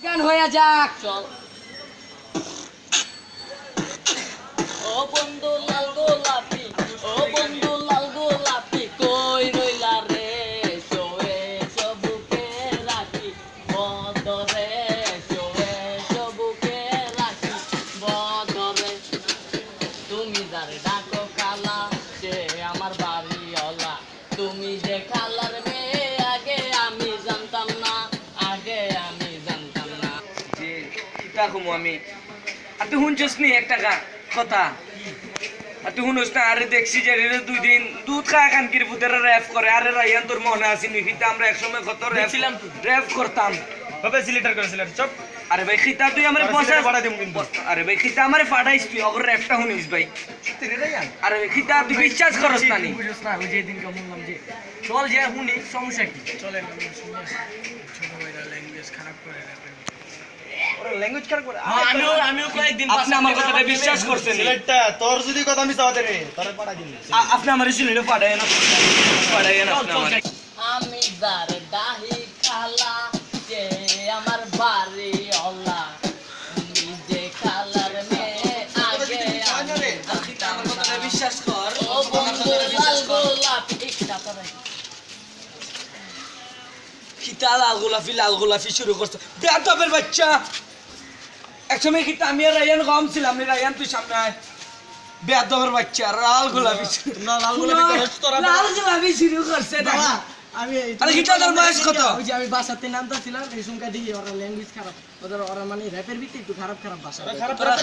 গান হয়ে যাক চল। ও বন্ধু লাল গোলাপি, ও বন্ধু লাল গোলাপি, কই রইলা রে? শোয়ে সবুকে রাখি বদরে, শোয়ে সবুকে রাখি বদরে। তুমি যারে ডাকো খালা, সে আমার বাড়িওয়ালা। তুমি যে খালার মেয়ে, আগে আমি জানতাম না, আগে আমি জানতাম না। যে কিতা কমু আমি আর তুই শুনছিস নি একটা কথা আর তুই শুনস না আরে দেখছি যে রে 2 দিন দুধ খায় কানকির পুতেরা র্যাপ করে আরে রাইয়ান তোর মনে আছে নি কিতা আমরা একসময় কত র্যাপ করতাম কবে সিলেক্টর করেছিলেন চপ আরে ভাই খিতা তুই আমারে বসে পাঠা দিম কিন্তু আরে ভাই খিতা আমারে পাঠাইস তুই অগর র্যাপটা শুনিস ভাই তেরে রাইয়ান আরে ভাই খিতা তুই বিশ্বাস করস না নি বুঝছ না ওই যে দিন বললাম যে চল যে শুনি সমস্যা কি চলেন ছোট ভাইরা ল্যাঙ্গুয়েজ খারাপ করে ওরা ল্যাঙ্গুয়েজ খারাপ করে আমিও কয়েকদিন আপনি আমার কথাটা বিশ্বাস করছেন নি? সিলেক্টটা তোর যদি কথা আমি চাওতে রে তোরে পাঠা দিন আপনি আমারে সিলেটে পাঠায় না আপনি আমারে আমি যারে দাহি খালা, যে আমার বাড়ি অলা। তুমি যে খালার মেয়ে, আগে আমি জানতাম না। বিশ্বাস কর ও বন্ধু লাল গোলাপি, একটা করে। খিতা লাল গোলাপি শুরু করছো বেয়াদবের বাচ্চা একসময় খিতা আমি আর রায়ান কম ছিলাম নি রায়ান তুই সামনে আয় বেয়াদবের বাচ্চা লাল গোলাপি তোমরা লাল গোলাপি করছ তোরা লাল গোলাপি শুরু করছে দেখা আমি আরে গীতা তোর বয়স কত? ওই যে আমি বাসাতে নামতাছিলাম এই সংখ্যা দিয়ে ওরা ল্যাঙ্গুয়েজ খারাপ ওরা মানে র‍্যাপের ভিতরে একটু খারাপ ভাষা তোরা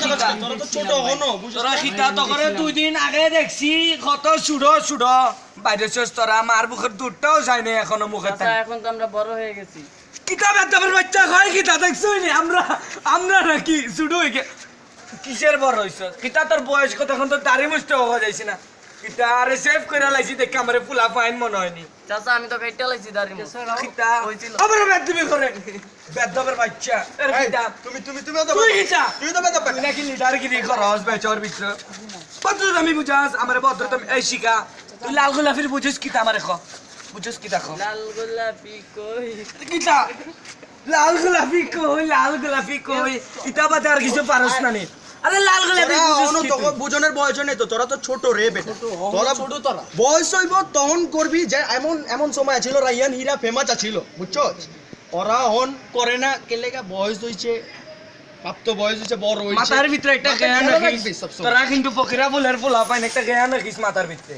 তো ছোট হনো তোরা খিতা তো করে 2 দিন আগে দেখছি কত সুড়ো বাইরে শেষ তোরা মার মুখের দুধটাও যায় না এখনো মুখে আচ্ছা, এখন তো আমরা বড় হয়ে গেছি। কিতা বেয়াদবের বাচ্চা হয় কিতা দেখছই নি আমরা নাকি সুড়ো হয়ে গে কিসের বড় হইছ কিতা তোর বয়স কত এখন তো দাড়ি মুষ্ট হওয়া যাইছে না কিতা আরে সেভ করে লাইছি দেখ আমারে ফুলা ফাইন মনে হয়নি চাচা আমি তো কেটে লাইছি দাড়ি কিতা হইছিল। আবার বেয়াদবি করে বেয়াদবের বাচ্চা এর কিতা তুমি তুই কিতা তুই তো বেদব তুই নাকি লিডারগিরি করস বেচর ভিতরে বদর আমি বুঝাস আমারে বদর তুমি এই শিখা তুই লাল গোলাপির বুঝিস কিতা আমারে খ বুঝিস কিতা খ লাল গোলাপি কই, কিতা লাল গোলাপি কই কিতা বাদে আর কিছু পারস না নি আরে লাল গোলাপি বুঝিস কি তুই? বুঝনের বয়স নেই তো তোরা তো ছোট রে বেটা তোরা বয়স হইব তখন করবি যে এমন সময় ছিল রাইয়ান হীরা ফেমাস ছিল বুঝছো ওরা হন করে না কেলেগা বয়স হইছে প্রাপ্ত বয়স হইছে বড় হইছে মাথার ভিতরে একটা জ্ঞান রাখিস তোরা কিন্তু ফকিরা বলের ফুলা পাইন একটা জ্ঞান রাখিস মাথার ভিতরে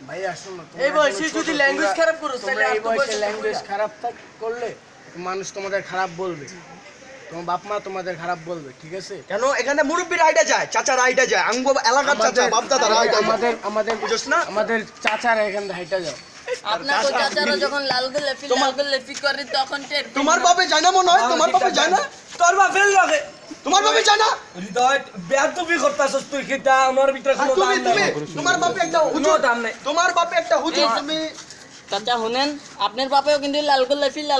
ভাই আসুন না এই বয়সে যদি ল্যাঙ্গুয়েজ খারাপ করছ তাহলে এই আর তো বয়সে বয়সে ল্যাঙ্গুয়েজ খারাপ করলে মানুষ তোমাদের খারাপ বলবে তোমার বাপ মা তোমাদের খারাপ বলবে ঠিক আছে কেন এখানে মুরব্বির আইডা যায় চাচার আইডা যায় আঙ্গ এলাকার চাচা বাপ দাদার আইডা আমাদের বুঝছ না আমাদের চাচারা এখানে হাইটা যাও আপনার তো চাচারা যখন লাল গোলাপি করে তখন টের পেয়ে তোমার বাপে যায় না মনে হয় তোমার বাপে যায় না তোর বাপের লগে তোমার বাপে যায় না হৃদয় বেয়াদবি করতাছস তুই কিতা আমার ভিতরে কোনো দাম নাই তোমার বাপে একটা কোনো হুজুর দাম নাই তোমার বাপে একটা হুজুর তুমি চাচা শুনেন, আপনার বাপেও কিন্তু লাল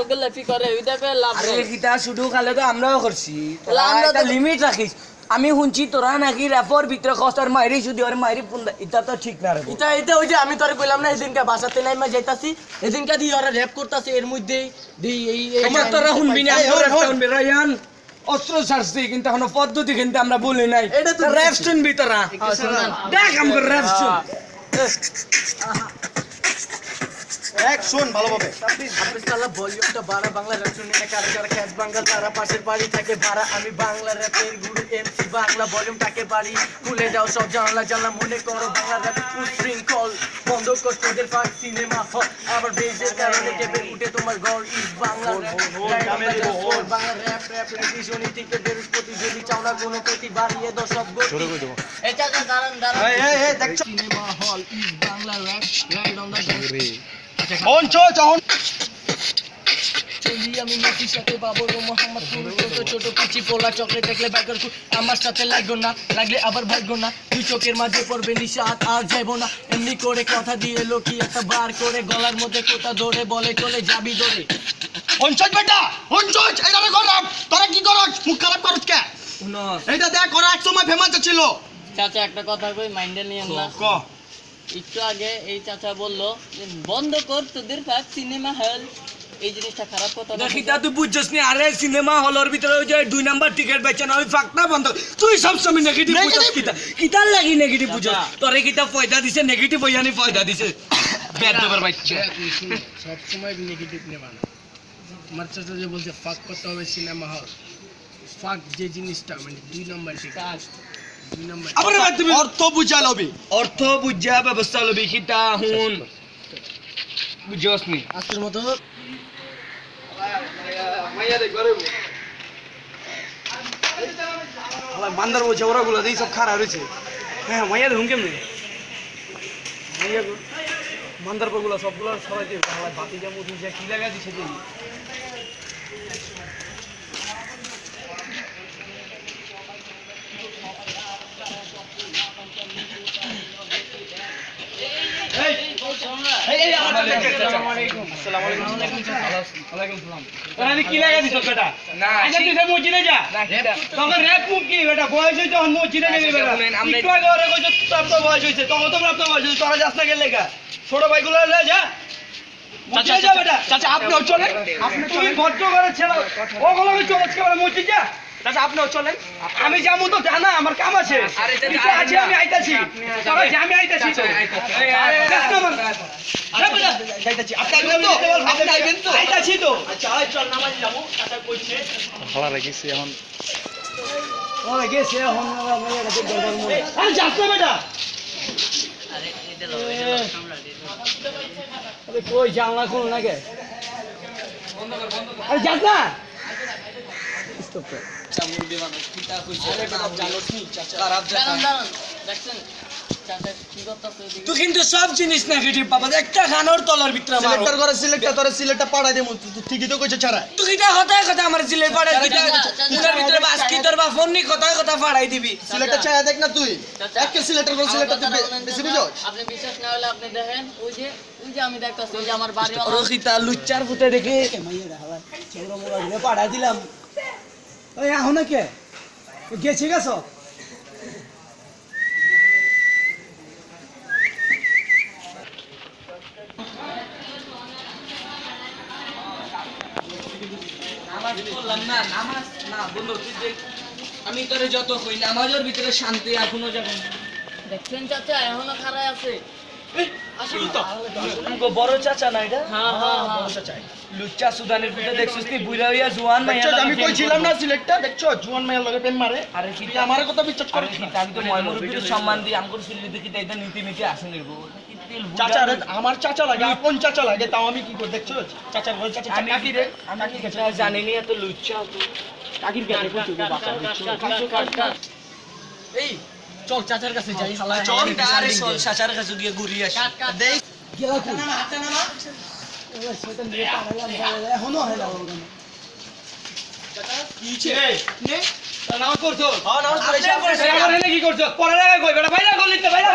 গোলাপি করে, ওইটা করে লাভ আরে নেই। কিতা শুধু খালে তো আমরাও করছি তোরা আমরা একটা তো- লিমিট রাখিস আমি শুনছি তোরা নাকি র্যাপর ভিতরে কষ্টর মাইরি শুধু আর মাইরি পুন্দা এটা তো ঠিক না রে এটা ওই যে আমি তোরে কইলাম না এদিনকা বাসাতে নাই মা যাইতাছি এদিনকা দি ওরা র‍্যাপ করতাছে এর মধ্যে দি এই আমার তোরা শুনবি না আমরা র্যাপ শুনবি রায়ান অস্ত্র ছাড়ছি কিন্তু এখনো পদ্ধতি কিন্তু আমরা বলি নাই এটা তো র্যাপ শুনবি তোরা দেখ আমগো র্যাপ শুন এক শুন ভালোভাবে আপনি সালা ভলিউমটা বাড়া বাংলা র‍্যাপ শুনে না কারা কারা খ্যাস বাঙ্গাল তারা পাশের বাড়ি থাকে ভাড়া আমি বাংলা র‍্যাপের গুরু এমসি বাংলা ভলিউমটাকে বাড়ি খুলে দাও সব জানলা মনে করো বাংলা র‍্যাপ উশৃঙ্খল বন্ধ কর তোদের ফাক সিনেমা হল আবার বেজের কারণে টেপে উঠে তোমার ঘর is Bangla Bangla rap rendition থেকে বৃহস্পতি যদি চাও না কোনো প্রতি বাড়িয়ে দাও সব গতি এই চাচা দাঁড়ান দেখছো cinema hall is Bangla rap ride on the যখন চলি আমি নদীর সাথে বাবর ও মোহাম্মদ ছোট পিচি পোলা চকলেট দেখলে ব্যাগর আমার সাথে লাগলো না লাগলে আবার ভাগ্য না দুই চোখের মাঝে পড়বে নিশাত আর যাইবো না এমনি করে কথা দিয়ে লোকি একটা বার করে গলার মধ্যে কোথা ধরে বলে চলে যাবি ধরে হনচজ বেটা হনচজ এটা করাম তোরা কি করছ মুখ খারাপ করছ কে এইটা দেখ ওরা এক সময় ফেমাস ছিল চাচা একটা কথা কই মাইন্ডে নিয়েন না। ক একটু আগে এই চাচা বললো যে বন্ধ কর তোদের ফাক সিনেমা হল এই জিনিসটা খারাপ কথা না। দেখিতা তুই বুঝছস নি আরে সিনেমা হলের ভিতরে ওই যে 2 নাম্বার টিকিট বেচে না ওই ফাকনা বন্ধ তুই সব সময় নেগেটিভ বুঝছস কিতা লাগি নেগেটিভ বুঝছস তোরে কিতা পয়দা দিছে নেগেটিভ হইয়ানি পয়দা দিছে ব্যাট দেবার বাচ্চা সব সময় নেগেটিভ নেবা না আমার চাচা যে বলছে ফাক করতে হবে সিনেমা হল ফাক যে জিনিসটা মানে 2 নাম্বার টিকিট 2 নাম্বার আবার তুমি অর্থ বুঝা লবি অর্থ বুঝা ব্যবস্থা লবি কিতা হুন বুঝছস নি আজকের মতো মান্দার বলছে ওরা গুলো এই সব খারাপ রয়েছে হ্যাঁ মাইয়া দেখুন কেমনি মাইয়া মান্দার গুলো সবগুলো সবাই বাতি জামু দিয়েছে কি লাগা দিছে দেখি কি লাগা দিছ বেটা না আচ্ছা তুই মসজিদে যা তখন র‍্যাপ মুখ কি বেটা বয়স হইছে অন্য মসজিদে যাবি বেটা একটু আগে ওরে কইছ প্রাপ্ত বয়স হইছে তখন তো প্রাপ্ত বয়স হইছে তোরা যাস না গেলে লেগা ছোট ভাইগুলো লয়ে যা চাচা যা বেটা চাচা আপনিও চলেন আপনি তুমি ভদ্র করে ছেলে ওগুলো চলছ কেবল মসজিদ যা চাচা আপনিও চলেন আমি যাবো তো জানা আমার কাম আছে আছে আমি আইতাছি তোরা যা আমি আইতাছি তো যাইতাছি আপনি আইবেন তো আপনি আইবেন তো আইতাছি তো আচ্ছা আয় চল নামাজ যাবো চাচা কইছে ওরে গেছে এখন মাইয়াটা দেখতে পারবো আরে যাস না বেটা আরে এটা লো সামলা দিয়ে আরে কই জানলা খুল না কে আরে যাস না স্টপ কর চামুর দিবানো কিতা কইছে জানোস নি চাচা দাঁড়ান দাঁড়ান দেখছেন চাচা কি করতেছে এদিকে তুই কিন্তু সব জিনিস নেগেটিভ বাবা একটা খানোর তলার ভিতরে মারো সিলেক্টর করে সিলেক্টর তোরে সিলেক্টটা পাড়াই দেমু তুই ঠিকই তো কইছ ছাড়া তুই কিটা কথা আমার জিলে পাড়াই দিবি তোর ভিতরে বাস কি তোর বা ফোন নি কথা পাড়াই দিবি সিলেক্টর চায়া দেখ না তুই একে সিলেক্টর করে সিলেক্টর তুই বেশি বুঝছ আপনি বিশ্বাস না হলে আপনি দেখেন ওই যে আমি দেখতাছি ওই যে আমার বাড়ি রখিতা লুচ্চার ফুটে দেখি মাইয়াটা হালা চৌরা মোড়া দিয়ে পাড়া দিলাম ওই এখন কে গেছে গেছো নামাজ পড়লাম না নামাজ না বন্ধু তুই দেখ আমি তোরে যত কই নামাজের ভিতরে শান্তি এখনো যাবে না দেখছেন চাচা এখনো খাড়াই আছে আমগো বড় চাচা না এটা হ্যাঁ হ্যাঁ বড় চাচা লুচ্চা সুদানের ভিতরে দেখছিস তুই বুইরা হইয়া জোয়ান মাইয়া দেখছ আমি কইছিলাম না সিলেক্টর দেখছ জুয়ান মাইয়া লগে প্রেম মারে আরে কি তুই আমার কথা বিশ্বাস আরে করিস কি না আমি তো ময়মনসিংহের সম্মান দিই আমগো সিল্লি দেখি তাই নীতি নীতি আসে নিরবো চাচা রে আমার চাচা লাগে আপন চাচা লাগে তাও আমি কি করে দেখছ চাচার ঘরে চাচা আমি কাকি রে আমি কিছু জানি নি এত লুচ্চা তুই কাকির কাছে কইছো বাবা এই চল চাচার কাছে যাই হালা চল আরে চল চাচার কাছে গিয়ে ঘুরি আসি কাট কাট দেই গেলা কই ওই শয়তান দিয়ে পাড়ালাম এখনো হেলা ওখানে কিছে নে নামাজ পড়ছো হ্যাঁ নামাজ পড়াইছি আপনি কি করছো পড়ালেখা কই বেটা বাইরে গলি তো বাইরে